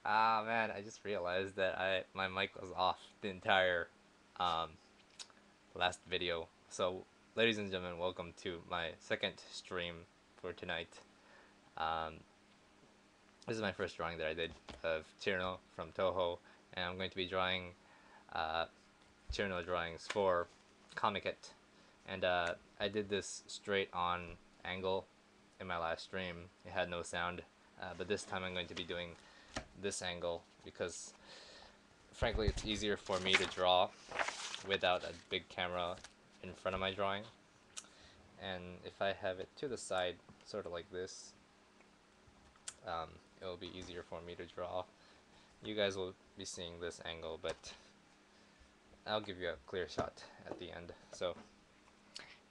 Ah man, I just realized that my mic was off the entire um, last video. So, ladies and gentlemen, welcome to my second stream for tonight. Um, this is my first drawing that I did of Chirno from Touhou, and I'm going to be drawing uh, Chirno drawings for Comicat. And I did this straight on angle in my last stream. It had no sound, but this time I'm going to be doing this angle because frankly it's easier for me to draw without a big camera in front of my drawing, and if I have it to the side sort of like this, it will be easier for me to draw. You guys will be seeing this angle, but I'll give you a clear shot at the end. So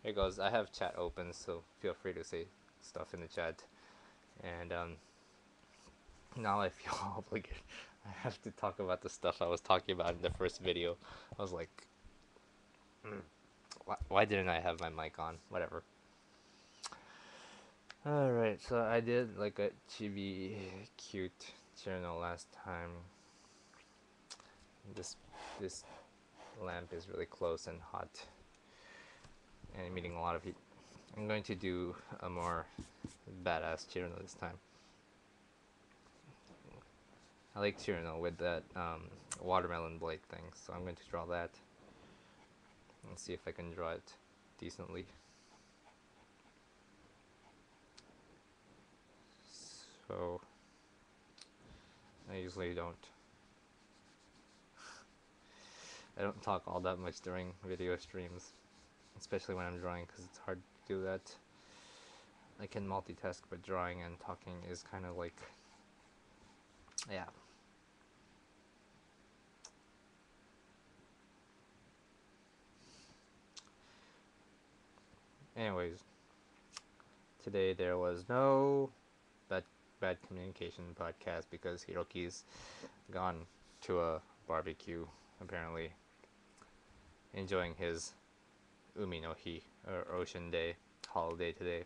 here goes. I have chat open, so feel free to say stuff in the chat. And now I feel obligated. I have to talk about the stuff I was talking about in the first video. I was like, why didn't I have my mic on? Whatever. Alright, so I did like a chibi cute journal last time. This lamp is really close and hot and emitting a lot of heat. I'm going to do a more badass Chirno this time. I like Chirno with that watermelon blade thing, so I'm going to draw that and see if I can draw it decently. So I usually I don't talk all that much during video streams, especially when I'm drawing, because it's hard to do that. I can multitask, but drawing and talking is kind of like, yeah. Anyways, today there was no bad communication podcast because Hiroki's gone to a barbecue, apparently enjoying his Umi no Hi, or Ocean Day holiday today.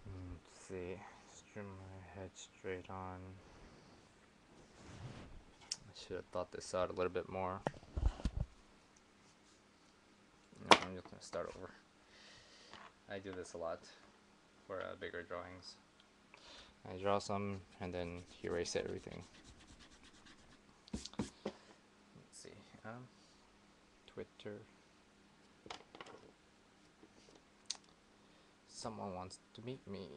Let's see, string my head straight on. I should have thought this out a little bit more. No, I'm just gonna start over. I do this a lot for bigger drawings. I draw some and then erase everything. Let's see. Twitter. Someone wants to meet me.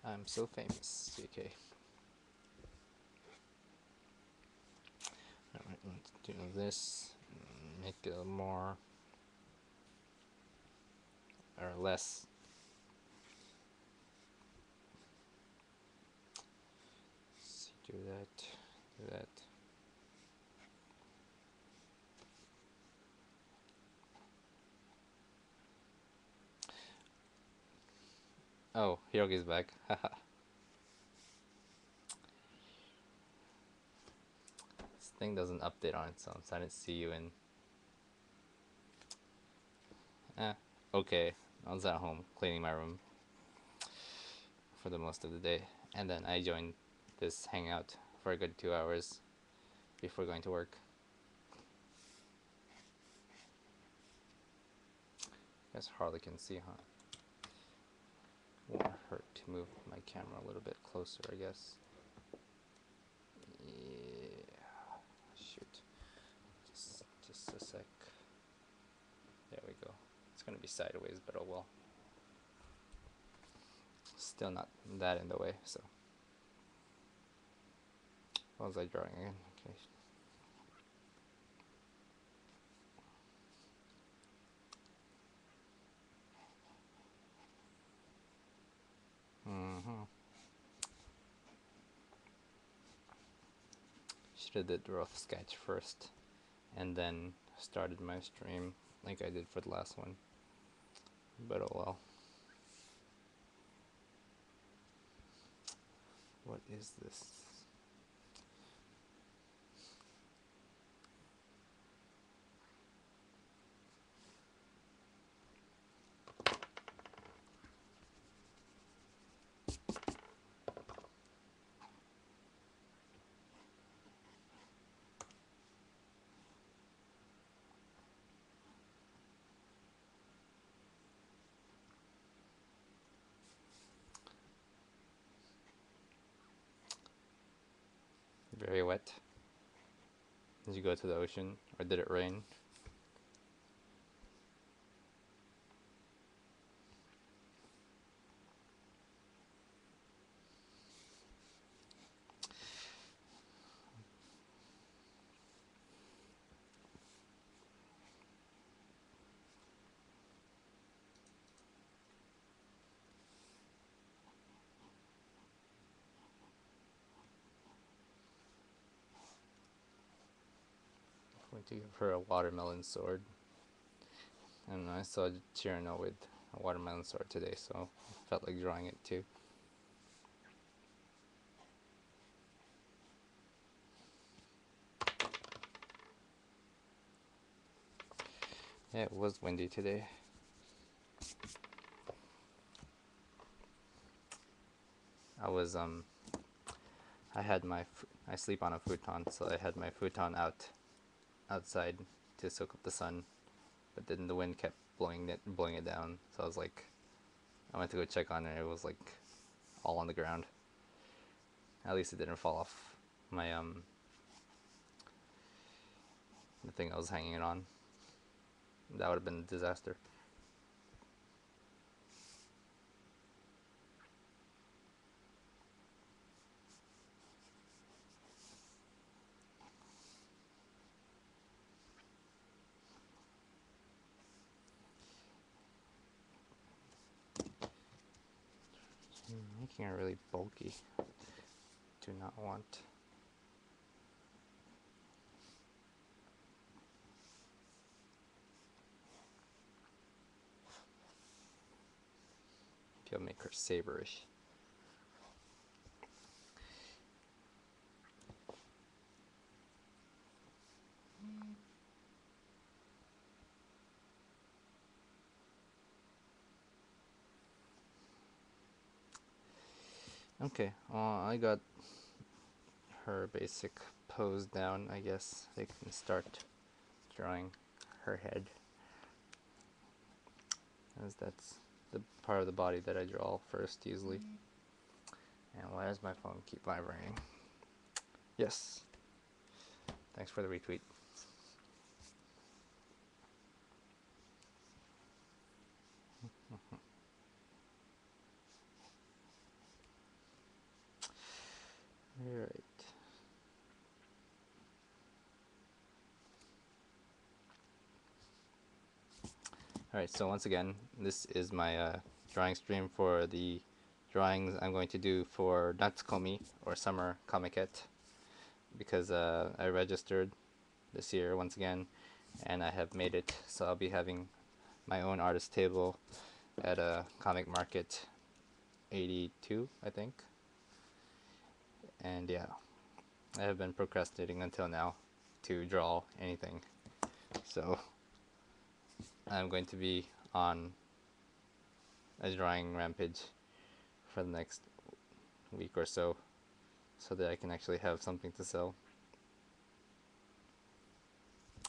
I'm so famous. JK. Alright, let's do this. Make it more or less. Let's see, do that. Oh, Hiroki's back. Haha. This thing doesn't update on its own, so I didn't see you in. Okay. I was at home cleaning my room for the most of the day, and then I joined this hangout for a good 2 hours before going to work. I guess hardly can see, huh? Won't hurt to move my camera a little bit closer, I guess. Yeah. Shoot. Just a sec. There we go. It's gonna be sideways, but oh well. Still not that in the way, so. What was I drawing again? Okay. Should have did the rough sketch first, and then started my stream like I did for the last one. But oh well. What is this? Very wet. Did you go to the ocean or did it rain? Went to give her a watermelon sword. And I saw Chirno with a watermelon sword today, so I felt like drawing it too. Yeah, it was windy today. I was I had I sleep on a futon, so I had my futon outside to soak up the sun, but then the wind kept blowing it down. So I was like, I went to go check on it. It was like all on the ground. At least it didn't fall off my the thing I was hanging it on. That would have been a disaster. Making it really bulky. Do not want. You'll make her saberish. Okay, I got her basic pose down. I guess they can start drawing her head, as that's the part of the body that I draw first usually. And why does my phone keep vibrating? Yes. Thanks for the retweet. Alright. Alright, so once again, this is my drawing stream for the drawings I'm going to do for Natsukomi, or Summer Comicat, because I registered this year once again, and I have made it, so I'll be having my own artist table at a comic market 82, I think. And yeah, I have been procrastinating until now to draw anything, so I'm going to be on a drawing rampage for the next week or so that I can actually have something to sell.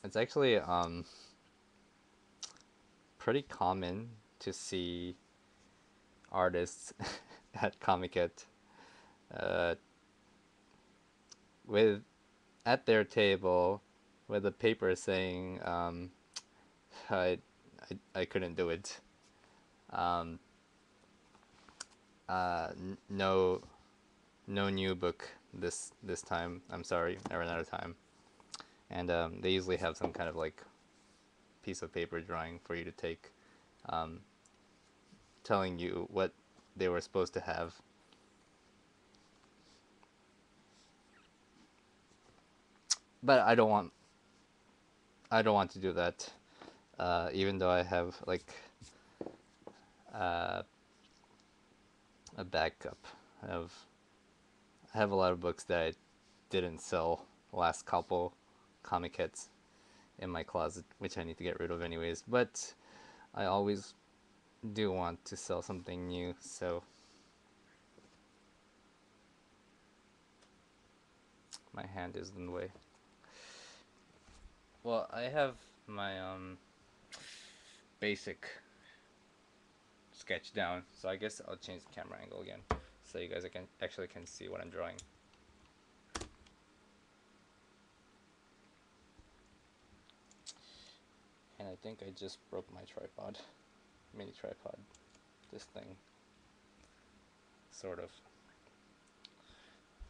It's actually pretty common to see artists at Comicat with at their table with a paper saying I couldn't do it. No new book this time. I'm sorry, I ran out of time. And they usually have some kind of like piece of paper drawing for you to take, telling you what they were supposed to have. But I don't want to do that, even though I have like a backup. I have a lot of books that I didn't sell the last couple comic hits in my closet, which I need to get rid of anyways. But I always do want to sell something new, so my hand is in the way. Well, I have my basic sketch down, so I guess I'll change the camera angle again so you guys can see what I'm drawing. I think I just broke my tripod. Mini tripod. This thing. Sort of.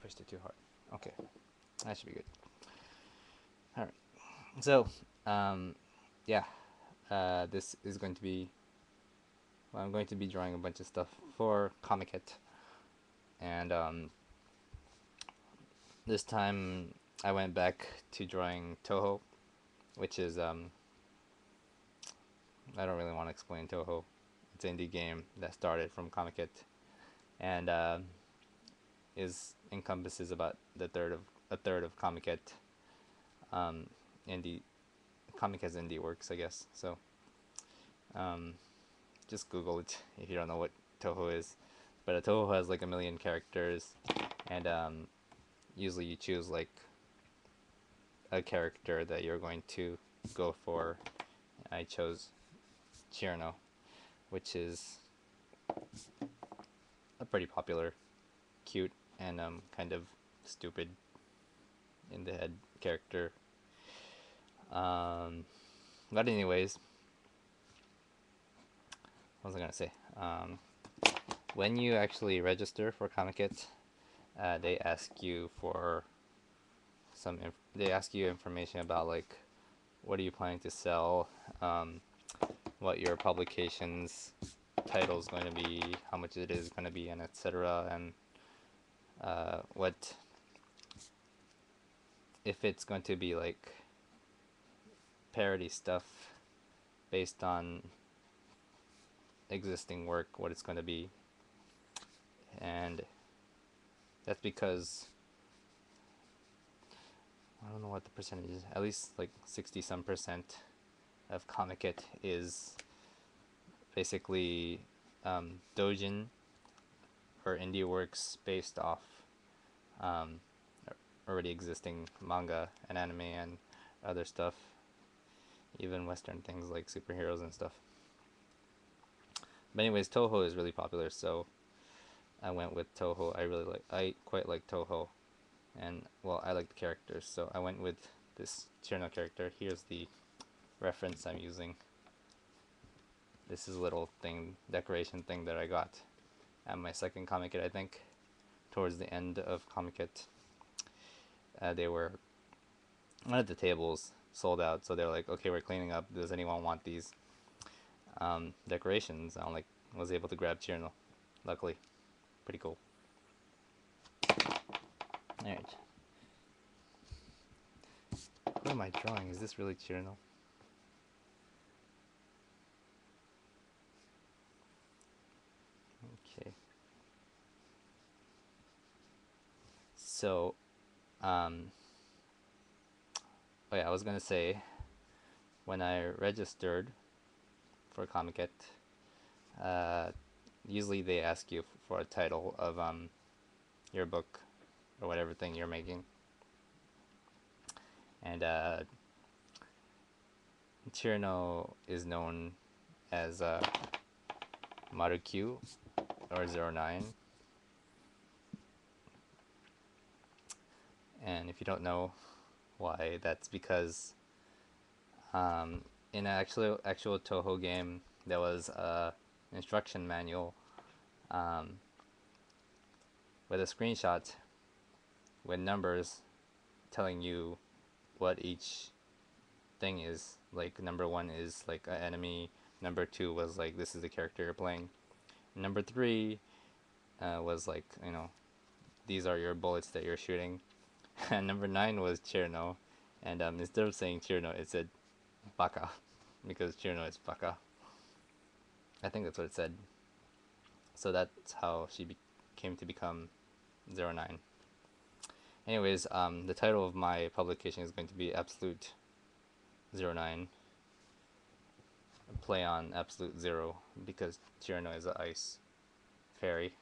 Pushed it too hard. Okay. That should be good. Alright. So, yeah. This is going to be... Well, I'm going to be drawing a bunch of stuff for Comicat. And, this time I went back to drawing Touhou, which is, I don't really want to explain Touhou. It's an indie game that started from Comicat, and encompasses about a third of Comicat. Indie Comicat's indie works, I guess. So, just Google it if you don't know what Touhou is. But Touhou has like a million characters, and usually you choose like a character that you're going to go for. I chose Chirno, which is a pretty popular, cute, and kind of stupid in the head character. But anyways, what was I gonna say? When you actually register for Comicat, they ask you for they ask you information about like what are you planning to sell, what your publication's title is going to be, how much it is going to be, and etc. And what if it's going to be like parody stuff based on existing work, what it's going to be. And that's because I don't know what the percentage is, at least like 60% of Comicat is basically doujin or indie works based off already existing manga and anime and other stuff, even Western things like superheroes and stuff. But anyways, Touhou is really popular, so I went with Touhou. I quite like Touhou, and well, I like the characters, so I went with this Chirno character. Here's the reference I'm using. This is a little thing, decoration thing that I got at my second Comicat, I think, towards the end of Comicat. They were one of the tables sold out, so they're like, okay, we're cleaning up, does anyone want these decorations? I was able to grab Chirno, luckily. Pretty cool. Alright. What am I drawing? Is this really Chirno? Okay. So, oh yeah, I was gonna say, when I registered for Comicat, usually they ask you for a title of your book or whatever thing you're making. And Chirno is known as Maru-Q or 09. And if you don't know why, that's because in an actual Touhou game, there was a instruction manual with a screenshot with numbers telling you what each thing is. Like number 1 is like an enemy, number 2 was like this is the character you're playing, number 3 was like, you know, these are your bullets that you're shooting, and number 9 was Chirno, and instead of saying Chirno, it said Baka, because Chirno is Baka. I think that's what it said. So that's how she came to become 09. Anyways, the title of my publication is going to be Absolute 09. A play on Absolute Zero, because Chirno is an ice fairy.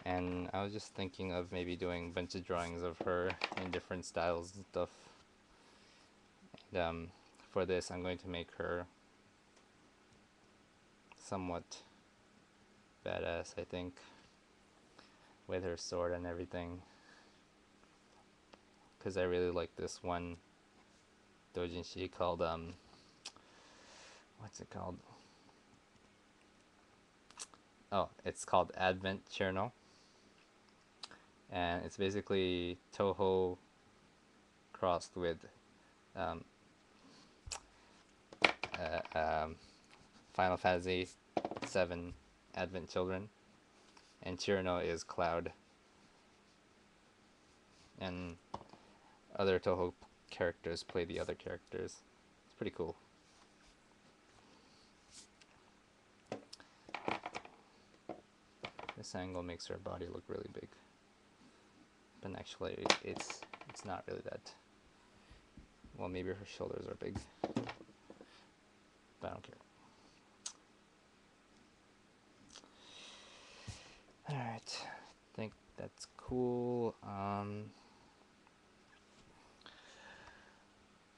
And I was just thinking of maybe doing a bunch of drawings of her in different styles and stuff. And for this, I'm going to make her somewhat badass, I think, with her sword and everything, because I really like this one doujinshi called what's it called? Oh, it's called Advent Chirno, and it's basically Touhou crossed with um, Final Fantasy VII Advent Children, and Chirno is Cloud, and other Touhou characters play the other characters. It's pretty cool. This angle makes her body look really big, but actually it's not really that. Well, maybe her shoulders are big, but I don't care. Alright, I think that's cool. I'm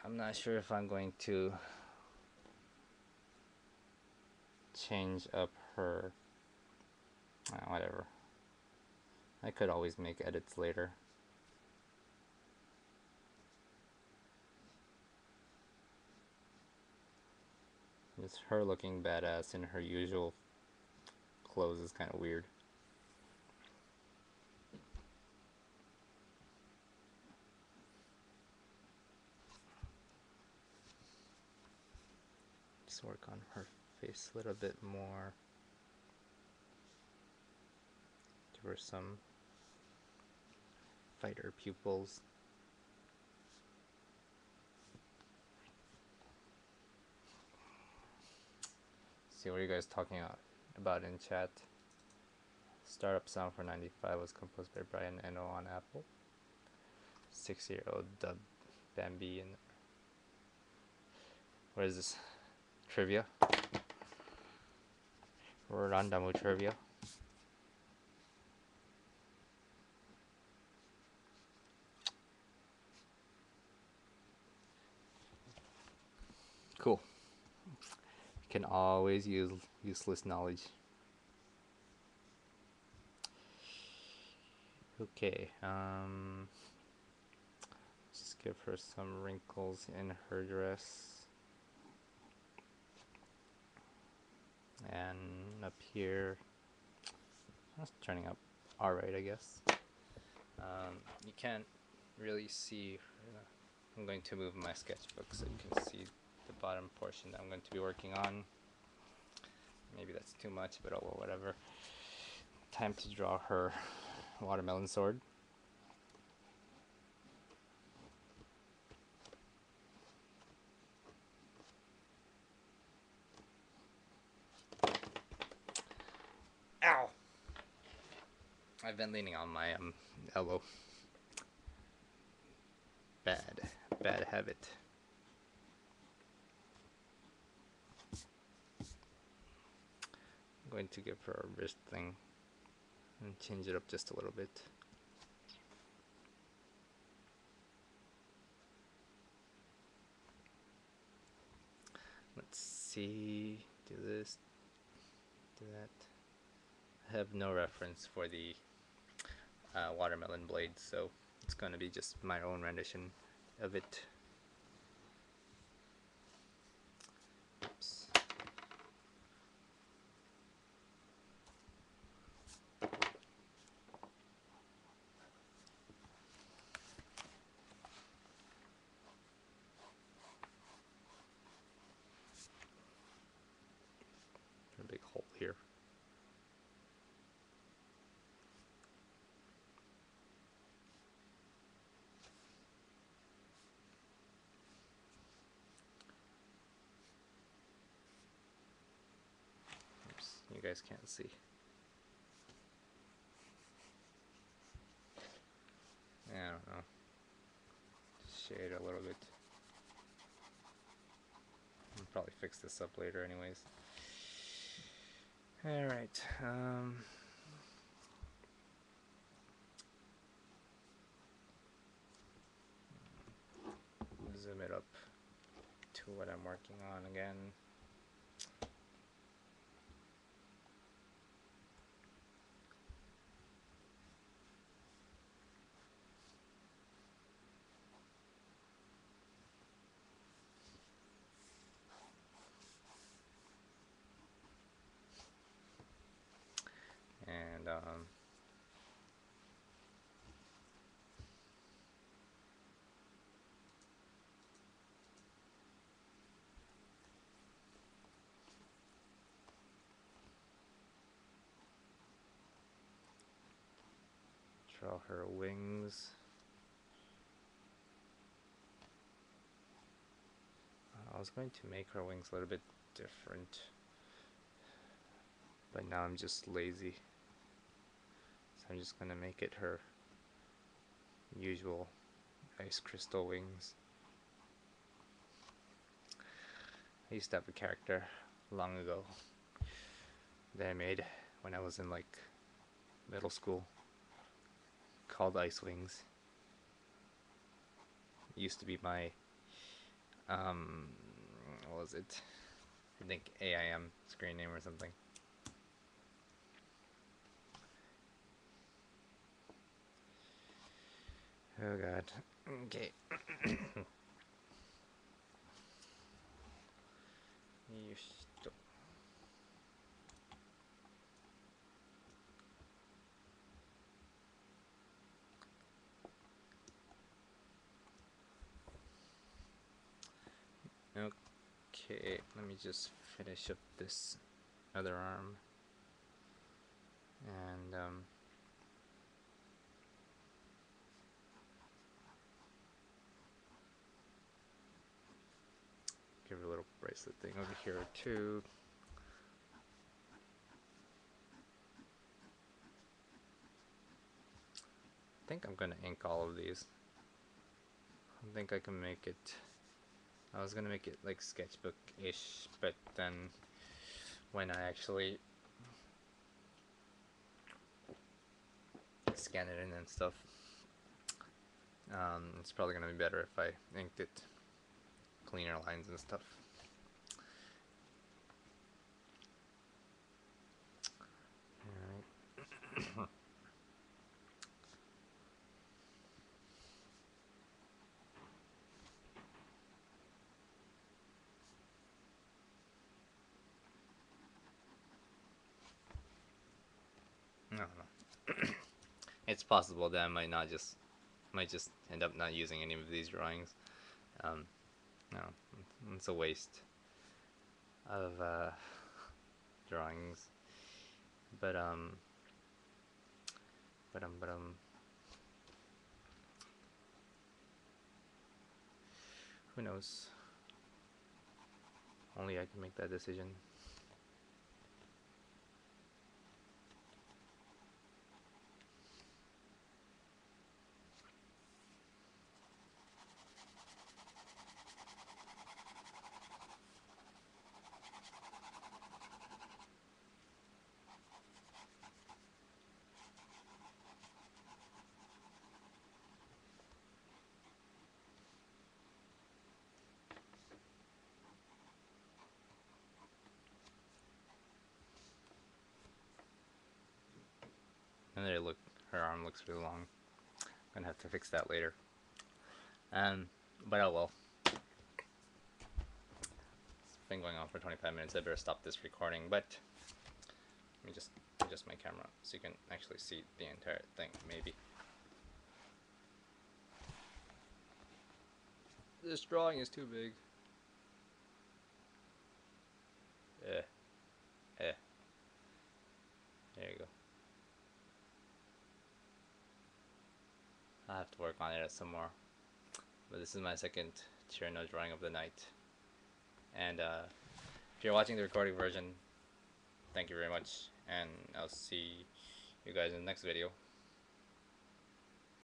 not sure if I'm going to change up her. Whatever. I could always make edits later. Just her looking badass in her usual clothes is kind of weird. Just work on her face a little bit more. Give her some fighter pupils. See, what are you guys talking about in chat? Startup Sound for 95 was composed by Brian Eno on Apple. 6-year-old dub Bambi. And what is this? Trivia? Randamu trivia? Cool. You can always use useless knowledge. Okay, just give her some wrinkles in her dress. And up here, that's turning up alright, I guess. You can't really see. I'm going to move my sketchbook so you can see the bottom portion that I'm going to be working on. Maybe that's too much, but oh well, whatever. Time to draw her watermelon sword. Ow! I've been leaning on my elbow. Bad habit. I'm going to give her a wrist thing and change it up just a little bit. Let's see, do this, do that. I have no reference for the watermelon blade, so it's going to be just my own rendition of it. Oops. A big hole here. Oops, you guys can't see. I don't know. Shade a little bit. I'll probably fix this up later anyways. Alright, zoom it up to what I'm working on again. Draw her wings. I was going to make her wings a little bit different, but now I'm just lazy. So I'm just gonna make it her usual ice crystal wings. I used to have a character long ago that I made when I was in like middle school called Ice Wings. It used to be my what was it? I think AIM screen name or something. Oh god. Okay. Okay, let me just finish up this other arm. And give her a little bracelet thing over here too. I think I'm gonna ink all of these. I think I can make it. I was gonna make it like sketchbook-ish, but then when I actually scan it in and stuff, it's probably gonna be better if I inked it cleaner lines and stuff. Alright. I don't know. It's possible that I might just end up not using any of these drawings. No, it's a waste of drawings. But who knows? Only I can make that decision. And there, look, her arm looks really long. I'm gonna have to fix that later. But oh well. It's been going on for 25 minutes. I better stop this recording. But let me just adjust my camera so you can actually see the entire thing, maybe. This drawing is too big. There you go. I'll have to work on it some more. But this is my second Chirno drawing of the night. And if you're watching the recording version, thank you very much. And I'll see you guys in the next video.